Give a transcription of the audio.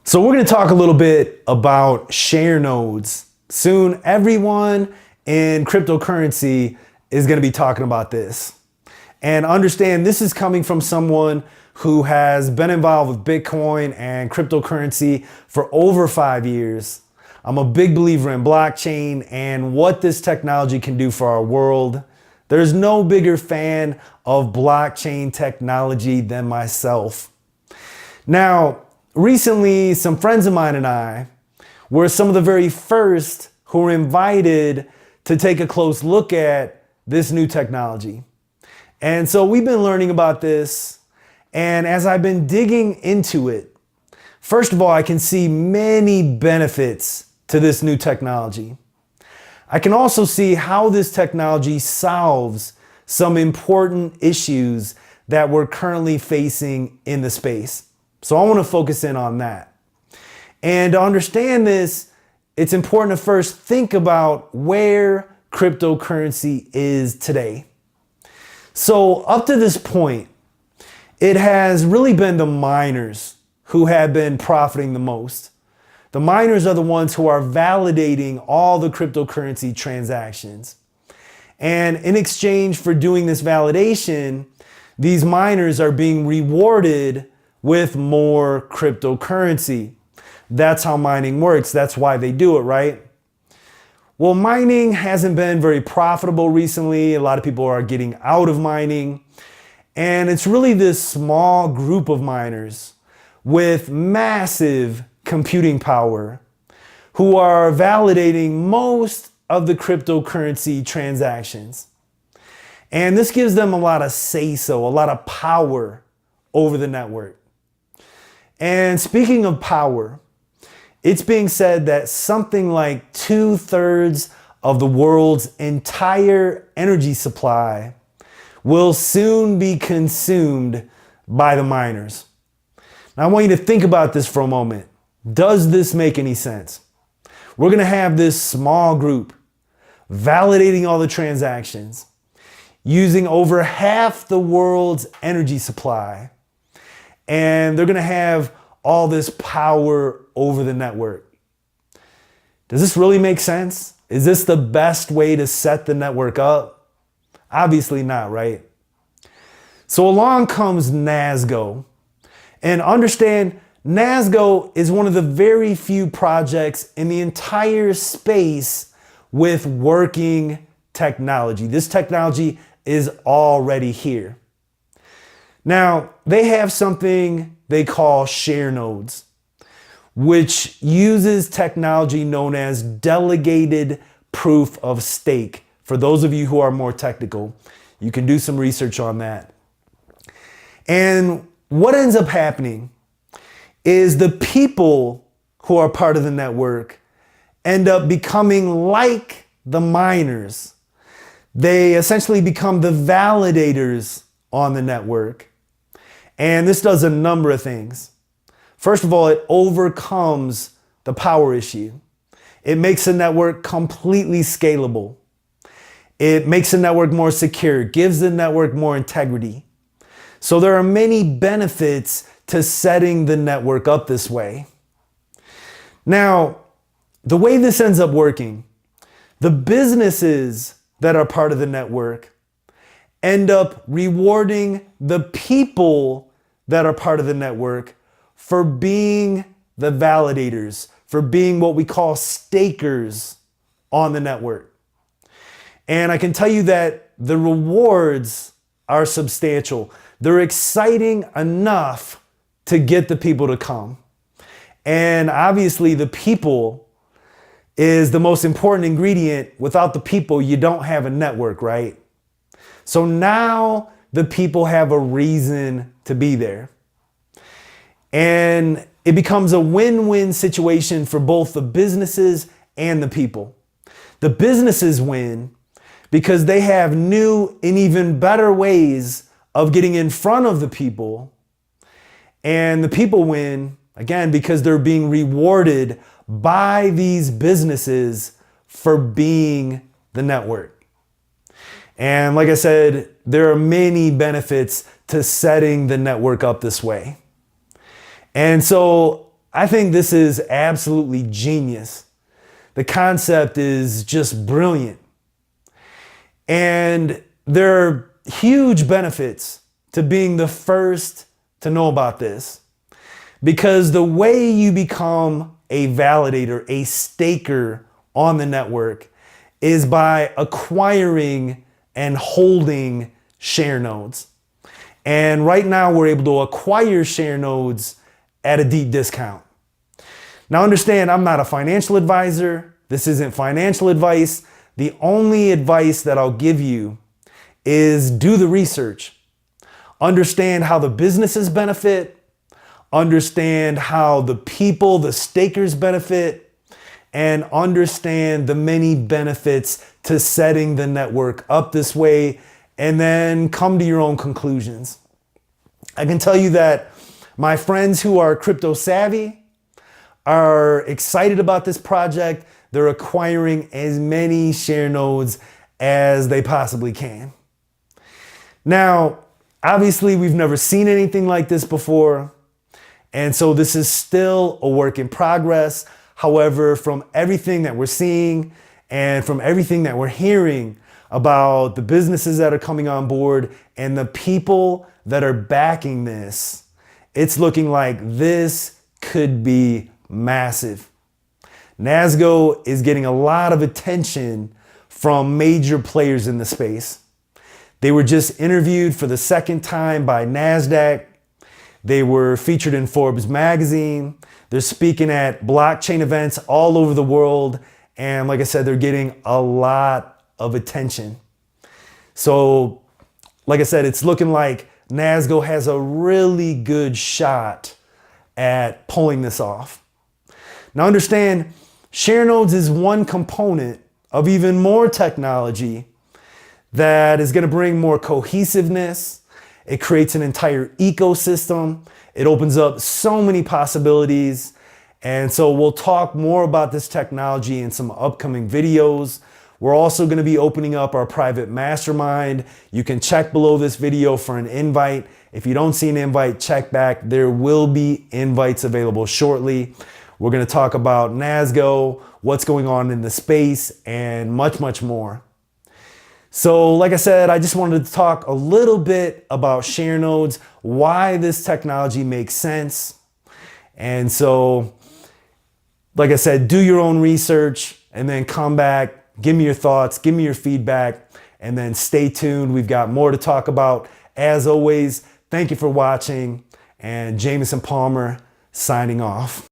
So we're going to talk a little bit about ShareNodes. Soon, everyone in cryptocurrency is going to be talking about this. And understand this is coming from someone who has been involved with Bitcoin and cryptocurrency for over 5 years. I'm a big believer in blockchain and what this technology can do for our world. There's no bigger fan of blockchain technology than myself. Now, recently, some friends of mine and I were some of the very first who were invited to take a close look at this new technology. And so we've been learning about this, and as I've been digging into it, first of all, I can see many benefits to this new technology. I can also see how this technology solves some important issues that we're currently facing in the space. So I want to focus in on that. And to understand this, it's important to first think about where cryptocurrency is today. So up to this point, it has really been the miners who have been profiting the most. The miners are the ones who are validating all the cryptocurrency transactions. And in exchange for doing this validation, these miners are being rewarded with more cryptocurrency. That's how mining works. That's why they do it, right? Well, mining hasn't been very profitable recently. A lot of people are getting out of mining. And it's really this small group of miners with massive computing power who are validating most of the cryptocurrency transactions. And this gives them a lot of say-so, a lot of power over the network. And speaking of power, it's being said that something like 2/3 of the world's entire energy supply will soon be consumed by the miners. Now, I want you to think about this for a moment. Does this make any sense? We're going to have this small group validating all the transactions, using over half the world's energy supply, and they're going to have all this power over the network. Does this really make sense? Is this the best way to set the network up? Obviously not, right? So along comes NASGO. And understand, NASGO is one of the very few projects in the entire space with working technology. This technology is already here. Now, they have something they call ShareNodes, which uses technology known as delegated proof of stake. For those of you who are more technical, you can do some research on that. And what ends up happening is the people who are part of the network end up becoming like the miners. They essentially become the validators on the network. And this does a number of things. First of all, it overcomes the power issue. It makes the network completely scalable. It makes the network more secure, gives the network more integrity. So there are many benefits to setting the network up this way. Now, the way this ends up working, the businesses that are part of the network end up rewarding the people that are part of the network for being the validators, for being what we call stakers on the network. And I can tell you that the rewards are substantial. They're exciting enough to get the people to come. And obviously the people is the most important ingredient. Without the people, you don't have a network, right? So now the people have a reason to be there. And it becomes a win-win situation for both the businesses and the people. The businesses win because they have new and even better ways of getting in front of the people. And the people win, again, because they're being rewarded by these businesses for being the network. And like I said, there are many benefits to setting the network up this way. And so I think this is absolutely genius. The concept is just brilliant. And there are huge benefits to being the first to know about this. Because the way you become a validator, a staker on the network, is by acquiring and holding share nodes. And right now we're able to acquire share nodes at a deep discount. Now understand, I'm not a financial advisor. This isn't financial advice. The only advice that I'll give you is do the research. Understand how the businesses benefit. Understand how the people, the stakers benefit. And understand the many benefits to setting the network up this way. And then come to your own conclusions. I can tell you that my friends who are crypto savvy are excited about this project. They're acquiring as many share nodes as they possibly can. Now, obviously, we've never seen anything like this before. And so this is still a work in progress. However, from everything that we're seeing and from everything that we're hearing about the businesses that are coming on board and the people that are backing this, it's looking like this could be massive. NASGO is getting a lot of attention from major players in the space. They were just interviewed for the second time by NASDAQ. They were featured in Forbes magazine. They're speaking at blockchain events all over the world. And like I said, they're getting a lot of attention. So, like I said, it's looking like NASGO has a really good shot at pulling this off. Now understand, ShareNodes is one component of even more technology that is going to bring more cohesiveness. It creates an entire ecosystem. It opens up so many possibilities. And so we'll talk more about this technology in some upcoming videos. We're also going to be opening up our private mastermind. You can check below this video for an invite. If you don't see an invite, check back. There will be invites available shortly. We're going to talk about NASGO, what's going on in the space, and much, much more. So like I said, I just wanted to talk a little bit about ShareNodes, why this technology makes sense. And so, like I said, do your own research and then come back, give me your thoughts, give me your feedback, and then stay tuned. We've got more to talk about. As always, thank you for watching, and Jameson Palmer signing off.